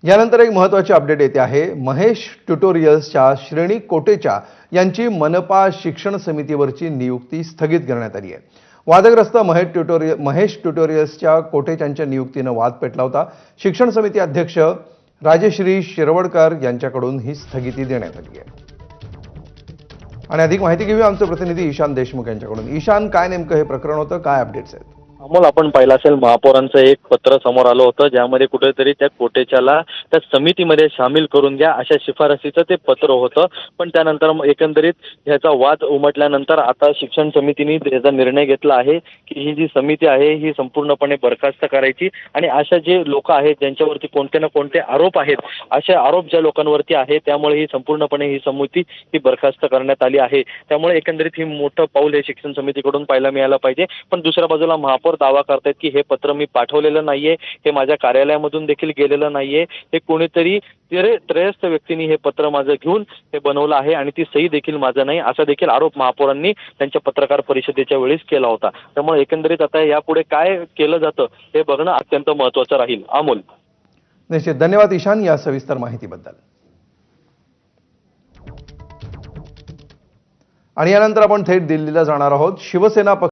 यानंतर एक महत्त्वाची अपडेट येते आहे। महेश ट्युटोरियल्सच्या श्रेणी कोटेचा यांची मनपा शिक्षण समितीवरची नियुक्ती स्थगित करण्यात आली आहे। वादग्रस्त महेश ट्युटोरियल्सच्या कोटेचांच्या नियुक्तीने वाद पेटला होता। शिक्षण समिती अध्यक्ष राजश्री शिरवडकर यांच्याकडून ही स्थगिती देण्यात आली आहे। आणि अधिक माहिती घेऊया आमचे प्रतिनिधी ईशान देशमुख यांच्याकडून। ईशान, काय नेमकं हे प्रकरण होतं, काय अपडेट्स आहेत? अमोल, आपण पाहिलं असेल महापौरांचं एक पत्र समोर आलं होतं, ज्यामध्ये कुठेतरी त्या कोटेच्याला त्या समितीमध्ये सामील करून घ्या अशा शिफारसीचं ते पत्र होतं। पण त्यानंतर एकंदरीत ह्याचा वाद उमटल्यानंतर आता शिक्षण समितीने याचा निर्णय घेतला आहे की ही जी समिती आहे ही संपूर्णपणे बरखास्त करायची आणि अशा जे लोक आहेत ज्यांच्यावरती कोणते ना कोणते आरोप आहेत, असे आरोप ज्या लोकांवरती आहेत त्यामुळे ही संपूर्णपणे ही समिती ही बरखास्त करण्यात आली आहे। त्यामुळे एकंदरीत ही मोठं पाऊल हे शिक्षण समितीकडून पाहायला मिळालं पाहिजे। पण दुसऱ्या बाजूला महापौर दावा करतायत की हे पत्र मी पाठवलेलं नाहीये, हे माझ्या कार्यालयामधून देखील गेलेलं नाहीये, हे कोणीतरी त्रयस्थ व्यक्तीने हे पत्र माझं घेऊन हे बनवलं आहे आणि ती सही देखील माझं नाही, असा देखील आरोप महापौरांनी त्यांच्या पत्रकार परिषदेच्या वेळेस केला होता। त्यामुळे एकंदरीत आता यापुढे काय केलं जातं हे बघणं अत्यंत महत्त्वाचं राहील। अमोल, निश्चित धन्यवाद ईशान या सविस्तर माहितीबद्दल। आणि यानंतर आपण थेट दिल्लीला जाणार आहोत। शिवसेना